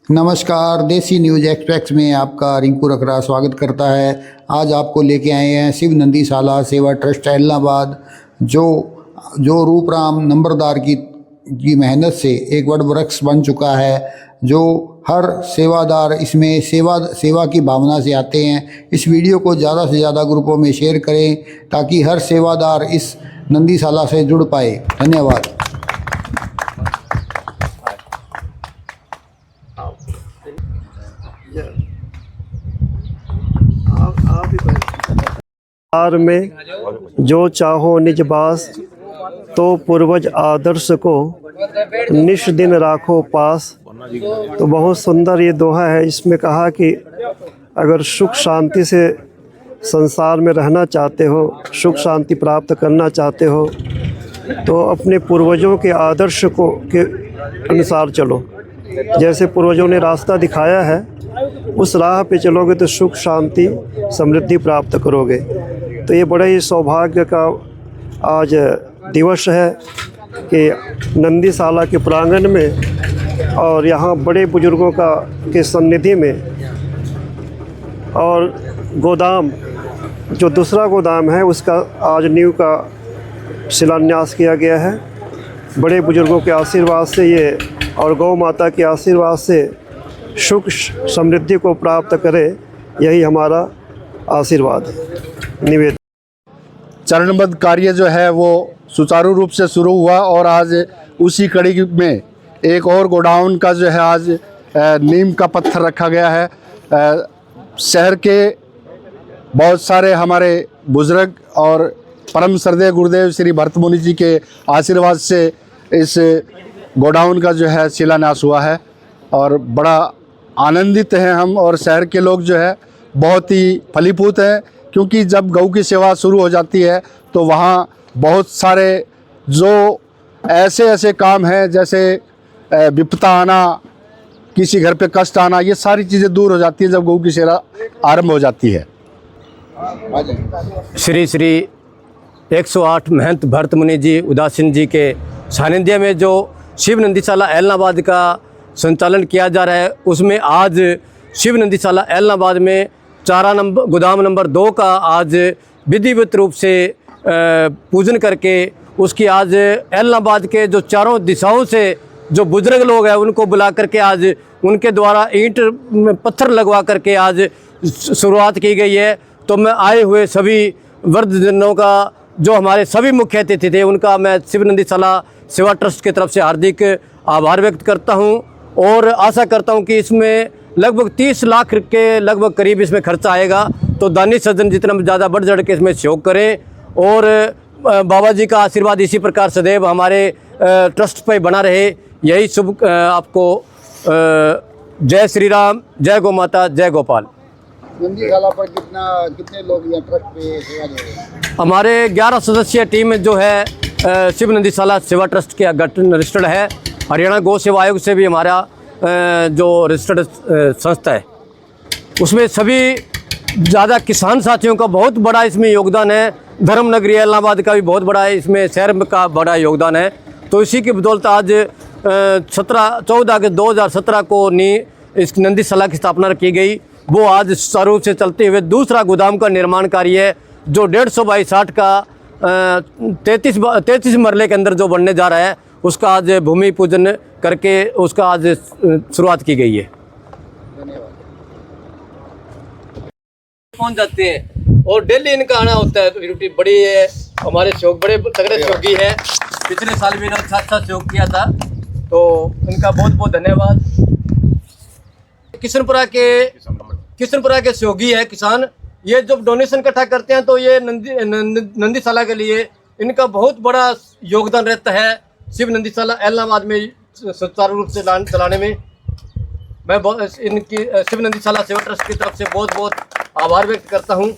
नमस्कार, देसी news express में आपका रिंकू रखरा स्वागत करता है। आज आपको लेके आए हैं शिव नंदीशाला सेवा ट्रस्ट एलनाबाद, जो रूपराम नंबरदार की मेहनत से एक वट वृक्ष बन चुका है। जो हर सेवादार इसमें सेवा की भावना से आते हैं। इस वीडियो को ज़्यादा से ज़्यादा ग्रुपों में शेयर करें ताकि हर सेवादार इस नंदीशाला से जुड़ पाए। धन्यवाद। में जो चाहो निज बास, तो पूर्वज आदर्श को निश दिन राखो पास। तो बहुत सुंदर ये दोहा है। इसमें कहा कि अगर सुख शांति से संसार में रहना चाहते हो, सुख शांति प्राप्त करना चाहते हो, तो अपने पूर्वजों के आदर्श के अनुसार चलो। जैसे पूर्वजों ने रास्ता दिखाया है, उस राह पे चलोगे तो सुख शांति समृद्धि प्राप्त करोगे। तो ये बड़े ही सौभाग्य का आज दिवस है कि नंदीशाला के प्रांगण में और यहाँ बड़े बुजुर्गों के सन्निधि में और गोदाम, जो दूसरा गोदाम है, उसका आज नींव का शिलान्यास किया गया है। बड़े बुजुर्गों के आशीर्वाद से ये और गौ माता के आशीर्वाद से सुख समृद्धि को प्राप्त करे, यही हमारा आशीर्वाद है। निवेदन। चरणबद्ध कार्य जो है वो सुचारू रूप से शुरू हुआ और आज उसी कड़ी में एक और गोडाउन का जो है आज नीम का पत्थर रखा गया है। शहर के बहुत सारे हमारे बुजुर्ग और परम श्रद्धेय गुरुदेव श्री भरत मुनि जी के आशीर्वाद से इस गोडाउन का जो है शिलान्यास हुआ है और बड़ा आनंदित हैं हम। और शहर के लोग जो है बहुत ही फलीभूत हैं, क्योंकि जब गौ की सेवा शुरू हो जाती है तो वहाँ बहुत सारे जो ऐसे काम हैं, जैसे विपदा आना, किसी घर पे कष्ट आना, ये सारी चीज़ें दूर हो जाती है जब गौ की सेवा आरंभ हो जाती है। श्री 108 महंत भरत मुनि जी उदासीन जी के सानिध्य में जो शिव नंदीशाला एलनाबाद का संचालन किया जा रहा है, उसमें आज शिव नंदीशाला एलनाबाद में गोदाम नंबर 2 का आज विधिवत रूप से पूजन करके उसकी आज एलनाबाद के जो चारों दिशाओं से जो बुजुर्ग लोग हैं उनको बुला करके आज उनके द्वारा ईंट पत्थर लगवा करके आज शुरुआत की गई है। तो मैं आए हुए सभी वृद्धजनों का, जो हमारे सभी मुख्य अतिथि थे, उनका मैं शिव नंदीशाला सेवा ट्रस्ट की तरफ से हार्दिक आभार व्यक्त करता हूं और आशा करता हूं कि इसमें लगभग 30 लाख के लगभग करीब इसमें खर्चा आएगा। तो दानी सज्जन जितना ज़्यादा बढ़ चढ़ के इसमें सहयोग करें और बाबा जी का आशीर्वाद इसी प्रकार सदैव हमारे ट्रस्ट पर बना रहे, यही शुभ आपको। जय श्री राम, जय गौ माता, जय गोपाल। नंदीशाला पर कितने लोग यहाँ ट्रस्ट पे सेवा दे रहे हैं? हमारे 11 सदस्यीय टीम जो है शिव नंदीशाला सेवा ट्रस्ट के गठन रजिस्टर्ड है। हरियाणा गौ सेवा आयोग से भी हमारा जो रजिस्टर्ड संस्था है, उसमें सभी ज़्यादा किसान साथियों का बहुत बड़ा इसमें योगदान है। धर्म नगरी एलनाबाद का भी बहुत बड़ा है, इसमें शहर का बड़ा योगदान है। तो इसी की बदौलत आज 14 अगस्त 2017 को इस नंदीशाला की स्थापना की गई। वो आज सुचारू रूप से चलते हुए दूसरा गोदाम का निर्माण कार्य है, जो 150 बाई 60 का 33 मरले के अंदर जो बनने जा रहा है, उसका आज भूमि पूजन करके उसका आज शुरुआत की गई है। पहुंच जाते हैं और डेली इनका आना होता है। तो ड्यूटी बड़ी है, हमारे सहयोग बड़े तगड़े सहयोगी है। पिछले साल भी इन्होंने अच्छा सहयोग किया था, तो इनका बहुत बहुत धन्यवाद। किशनपुरा के सहयोगी है किसान, ये जब डोनेशन इकट्ठा करते हैं तो ये नंदीशाला के लिए इनका बहुत बड़ा योगदान रहता है। शिव नंदीशाला एलनाबाद में सुचारू रूप से चलाने में मैं इनकी शिव नंदीशाला सेवा ट्रस्ट की तरफ से बहुत बहुत आभार व्यक्त करता हूँ।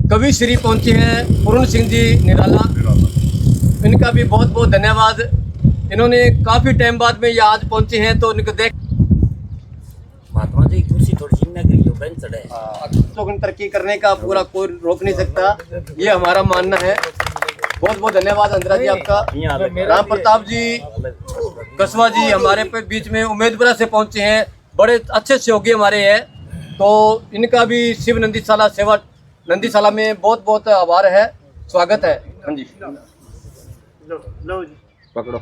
कवि श्री पहुंचे हैं पूर्ण सिंह जी निराला, इनका भी बहुत बहुत धन्यवाद। इन्होंने काफ़ी टाइम बाद में ये आज पहुंचे हैं, तो इनको देख महात्मा जी कुर्सी थोड़ी सी में गई हो, बेंच चढ़े। लोगों तरक्की करने का पूरा कोई रोक नहीं सकता, ये हमारा मानना है। बहुत बहुत धन्यवाद इंदिरा जी आपका। राम प्रताप जी कसवा जी हमारे पे बीच में उम्मेदपुरा से पहुंचे हैं, बड़े अच्छे सहयोगी हमारे हैं, तो इनका भी शिव नंदीशाला सेवा नंदीशाला में बहुत बहुत आभार है, स्वागत है। हाँ जी पकड़ो।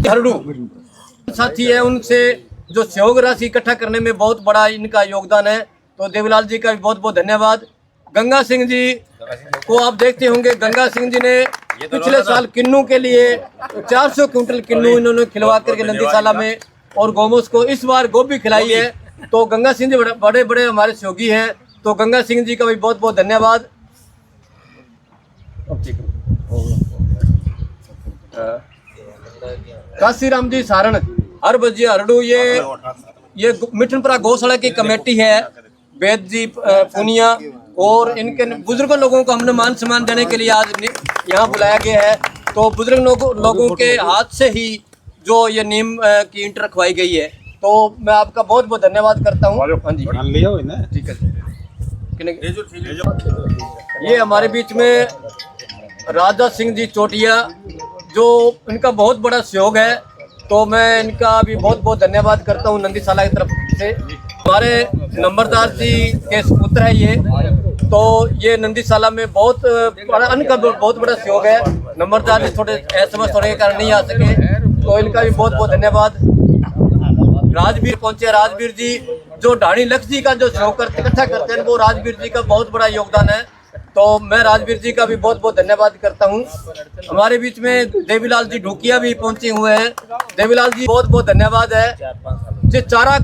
हरडू साथी है, उनसे जो सहयोग राशि इकट्ठा करने में बहुत बड़ा इनका योगदान है, तो देवीलाल जी का भी बहुत बहुत धन्यवाद। गंगा सिंह जी को आप देखते होंगे, गंगा सिंह जी ने पिछले साल किन्नू के लिए 400 क्विंटल किन्नू इन्होंने खिलवा करके नंदीशाला में और गौमूस को इस बार गोभी खिलाई है। तो गंगा सिंह जी बड़े बड़े हमारे सहयोगी हैं, तो गंगा सिंह जी का भी बहुत बहुत धन्यवाद। काशीराम जी सारण हर बजी हरडू, ये मिठनपुरा गौशाला की कमेटी है, वेद जी पुनिया और इनके बुजुर्ग लोगों को हमने मान सम्मान देने के लिए आज यहाँ बुलाया गया है। तो बुजुर्ग लोगों के हाथ से ही जो ये नीम की ईंट रखवाई गई है, तो मैं आपका बहुत बहुत धन्यवाद करता हूँ। हाँ जी ठीक है। ये हमारे बीच में राजा सिंह जी चोटिया, जो इनका बहुत बड़ा सहयोग है, तो मैं इनका भी बहुत बहुत धन्यवाद करता हूँ नंदीशाला की तरफ से। हमारे नंबरदार जी के पुत्र है ये, तो ये नंदीशाला में बहुत बड़ा इनका बहुत बड़ा सहयोग है। नंबरदार जी थोड़े एसएमएस होने के कारण नहीं आ सके, तो इनका भी बहुत बहुत धन्यवाद। राजवीर पहुंचे, राजवीर जी जो ढाणी लक्ष्य जी का जो सहयोग इकट्ठा करते हैं, वो राजवीर जी का बहुत बड़ा योगदान है, तो मैं राजवीर जी का भी बहुत बहुत धन्यवाद करता हूं। हमारे बीच में देवीलाल जी ढूकिया भी पहुंचे हुए हैं, देवीलाल जी बहुत बहुत धन्यवाद है। जो चारा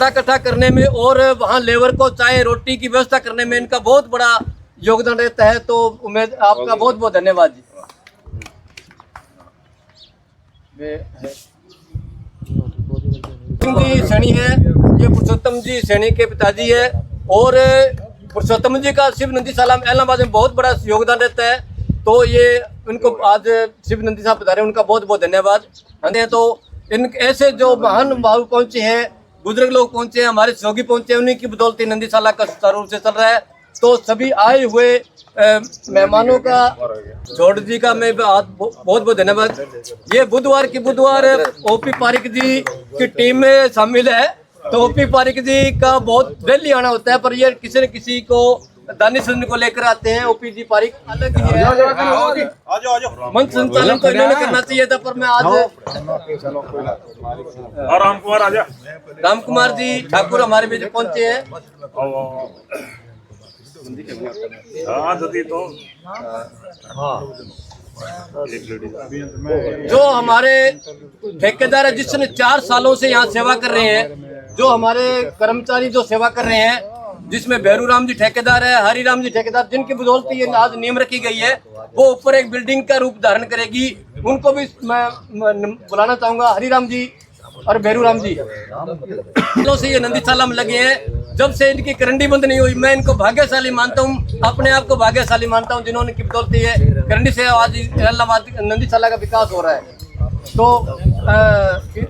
इकट्ठा करने में और वहां लेबर को चाय रोटी की व्यवस्था करने में इनका बहुत बड़ा योगदान रहता है, तो उम्मीद आपका बहुत बहुत धन्यवाद जी। जी सैनी है, ये पुरुषोत्तम जी सैनी के पिताजी है, और पुरुषोत्तम जी का शिव नंदीशाला में इलाहाबाद में बहुत बड़ा योगदान रहता है, तो ये उनको आज शिव नंदीशाला पधारे, उनका बहुत बहुत धन्यवाद। तो इन ऐसे जो महान भाव पहुंचे हैं, बुजुर्ग लोग पहुंचे हैं, हमारे सहयोगी पहुंचे हैं, उन्हीं की बदौलत नंदीशाला का सुचारू रूप से चल रहा है। तो सभी आए हुए मेहमानों का, छोड़ जी का मैं बहुत बहुत धन्यवाद। ये बुधवार ओपी पारिक जी की टीम में शामिल है, तो ओपी पारिक जी का बहुत डेली आना होता है, पर ये किसी न किसी को दानिश को लेकर आते हैं। ओपी जी पारिक अलग ही है, मंच संचालन तो इन्होंने करना चाहिए था, पर मैं आज राम कुमार जी ठाकुर हमारे बीच पहुंचे हैं। जो हमारे ठेकेदार है, जिसने 4 सालों से यहाँ सेवा कर रहे हैं, जो हमारे कर्मचारी जो सेवा कर रहे हैं, जिसमें भैरू राम जी ठेकेदार है, हरिराम जी ठेकेदार, जिनकी बदौलत ये आज नियम रखी गई है, वो ऊपर एक बिल्डिंग का रूप धारण करेगी। उनको भी मैं बुलाना चाहूंगा, हरिराम जी और भैरू राम जी से ये नंदीशाला में लगे हैं। जब से इनकी करंडी बंद नहीं हुई, मैं इनको भाग्यशाली मानता हूँ, अपने आप को भाग्यशाली मानता हूँ, जिन्होंने की बदौलत ये करंडी से आज इलाहाबाद नंदीशाला का विकास हो रहा है। तो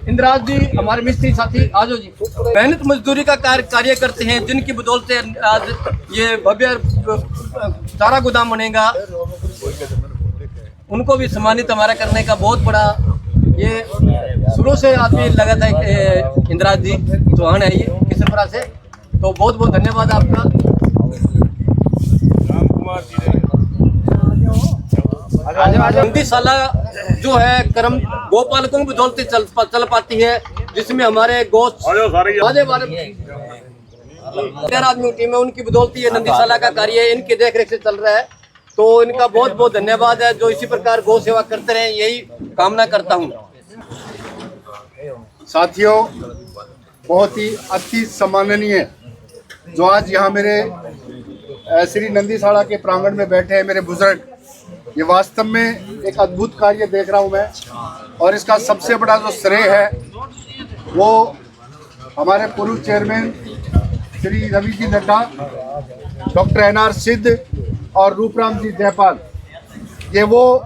इंदिराज जी हमारे मिस्त्री साथी आजो जी मेहनत मजदूरी का कार्य करते हैं, जिनकी बदौलत आज ये भव्य चारा गोदाम बनेगा। उनको भी सम्मानित हमारा करने का बहुत बड़ा ये शुरू से आदमी लगा था। इंदिराज जी चौहान है ये किशनपुरा से, तो बहुत बहुत धन्यवाद आपका। राम कुमार जी नंदीशाला जो है कर्म गोपालकों की बदौलत चल पाती है, जिसमें हमारे गोश्त आदमी टीम है, उनकी बदौलत ये नंदीशाला का कार्य इनकी देखरेख से चल रहा है। तो इनका बहुत बहुत धन्यवाद है, जो इसी प्रकार गौ सेवा करते रहे, यही कामना करता हूँ। साथियों, बहुत ही अति सम्माननीय जो आज यहाँ मेरे श्री नंदीशाला के प्रांगण में बैठे हैं मेरे बुजुर्ग, ये वास्तव में एक अद्भुत कार्य देख रहा हूँ मैं, और इसका सबसे बड़ा जो श्रेय है वो हमारे पूर्व chairman Shri Ravi ji Nadda, doctor NR सिद्ध और रूपराम जी जयपाल, ये वो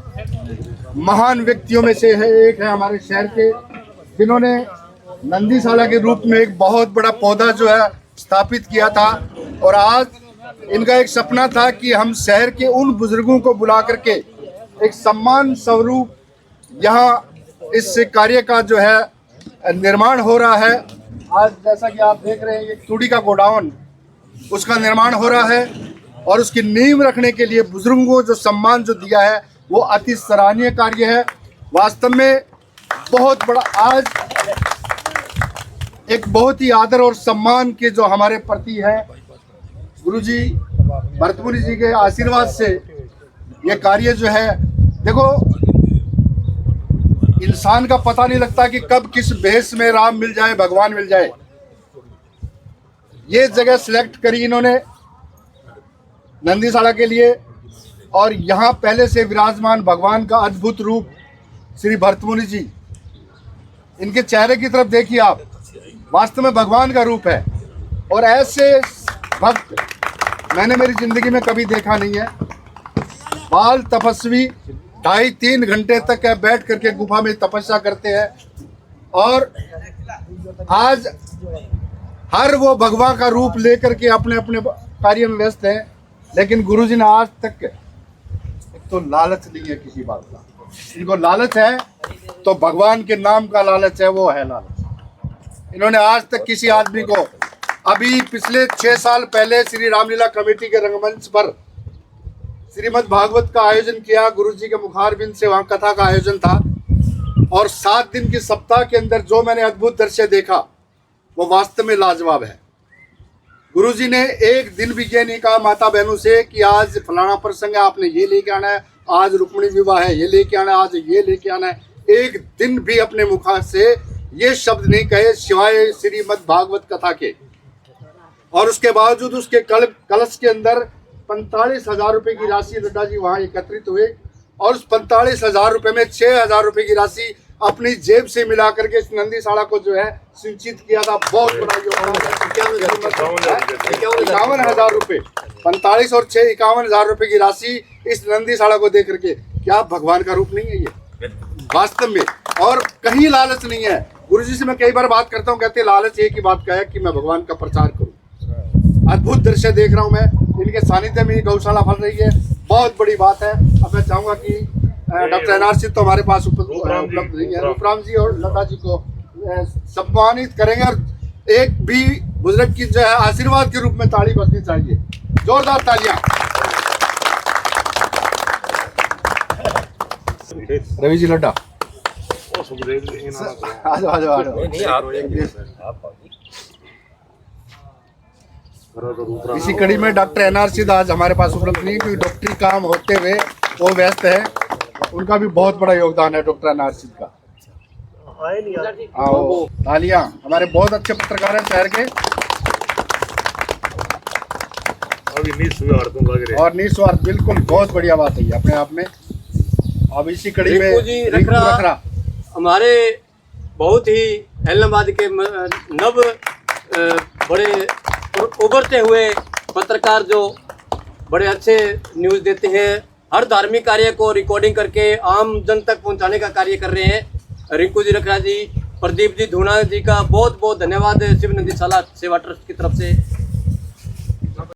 महान व्यक्तियों में से है, एक है हमारे शहर के, जिन्होंने नंदीशाला के रूप में एक बहुत बड़ा पौधा जो है स्थापित किया था। और आज इनका एक सपना था कि हम शहर के उन बुजुर्गों को बुला करके एक सम्मान स्वरूप यहाँ इस कार्य का जो है निर्माण हो रहा है। आज जैसा कि आप देख रहे हैं ये तूड़ी का गोडाउन, उसका निर्माण हो रहा है और उसकी नींव रखने के लिए बुजुर्गों को जो सम्मान जो दिया है वो अति सराहनीय कार्य है। वास्तव में बहुत बड़ा आज एक बहुत ही आदर और सम्मान के जो हमारे प्रति है, गुरुजी भरतमुनि जी के आशीर्वाद से ये कार्य जो है, देखो इंसान का पता नहीं लगता कि कब किस भेष में राम मिल जाए, भगवान मिल जाए। ये जगह सिलेक्ट करी इन्होंने नंदीसाला के लिए और यहाँ पहले से विराजमान भगवान का अद्भुत रूप श्री भरतमुनि जी, इनके चेहरे की तरफ देखिए आप, वास्तव में भगवान का रूप है। और ऐसे भक्त मैंने मेरी जिंदगी में कभी देखा नहीं है। बाल तपस्वी 2.5-3 घंटे तक बैठ करके गुफा में तपस्या करते हैं और आज हर वो भगवान का रूप लेकर के अपने अपने कार्य में व्यस्त हैं। लेकिन गुरुजी ने आज तक एक तो लालच नहीं है किसी बात का, इनको लालच है तो भगवान के नाम का लालच है, वो है लालच। इन्होंने आज तक किसी आदमी को, अभी पिछले 6 साल पहले श्री रामलीला कमेटी के रंगमंच पर श्रीमद् भागवत का आयोजन किया, गुरुजी के मुखारबिंद से वहाँ कथा का आयोजन था और 7 दिन के सप्ताह के अंदर जो मैंने अद्भुत दृश्य देखा वो वास्तव में लाजवाब है। गुरुजी ने एक दिन भी ये नहीं कहा माता बहनों से कि आज फलाना प्रसंग है, आपने ये लेके आना है, आज रुक्मिणी विवाह है ये लेके आना है, आज ये लेके आना है। एक दिन भी अपने मुखा से ये शब्द नहीं कहे सिवाय श्रीमद् भागवत कथा के। और उसके बावजूद उसके कलश के अंदर 45,000 रुपए की राशि लड्डा जी वहाँ एकत्रित हुए और उस 45,000 रुपए में 6,000 रुपए की राशि अपनी जेब से मिला करके इस नंदीसाला को जो है सिंचित किया था। बहुत बड़ा योगदान, 51,000 रुपए, 45 और 6 51,000 रुपए की राशि इस नंदीसाला को दे करके। क्या भगवान का रूप नहीं है ये वास्तव में? और कहीं लालच नहीं है। गुरुजी से मैं कई बार बात करता हूँ, कहते हैं लालच एक ही बात का है कि मैं भगवान का प्रचार करूँ। अद्भुत दृश्य देख रहा हूँ मैं, इनके सानिध्य में गौशाला फल रही है, बहुत बड़ी बात है। अब मैं चाहूंगा कि डॉक्टर एनआर सिंह तो हमारे पास उपलब्ध नहीं है, रूपराम जी और लता जी को सम्मानित करेंगे और एक भी बुजुर्ग की जो है आशीर्वाद के रूप में ताली बजनी चाहिए, जोरदार तालियां। रवि जी लड्डा इसी कड़ी में डॉक्टर एनआर सिंह आज हमारे पास उपलब्ध नहीं, क्योंकि डॉक्टरी काम होते हुए वो व्यस्त है। उनका भी बहुत बड़ा योगदान है डॉक्टर एनआर सिंह का। आओ तालियां, हमारे बहुत अच्छे पत्रकार हैं शहर के और निस्वार्थ, बिल्कुल बहुत बढ़िया बात है अपने आप में। अब इसी कड़ी में रिंकू रखरा हमारे बहुत ही इलाहाबाद के नव बड़े उभरते हुए पत्रकार जो बड़े अच्छे न्यूज़ देते हैं, हर धार्मिक कार्य को रिकॉर्डिंग करके आम जन तक पहुंचाने का कार्य कर रहे हैं। रिंकू जी रखरा जी, प्रदीप जी धूना जी का बहुत बहुत धन्यवाद शिव नंदीसाला सेवा ट्रस्ट की तरफ से।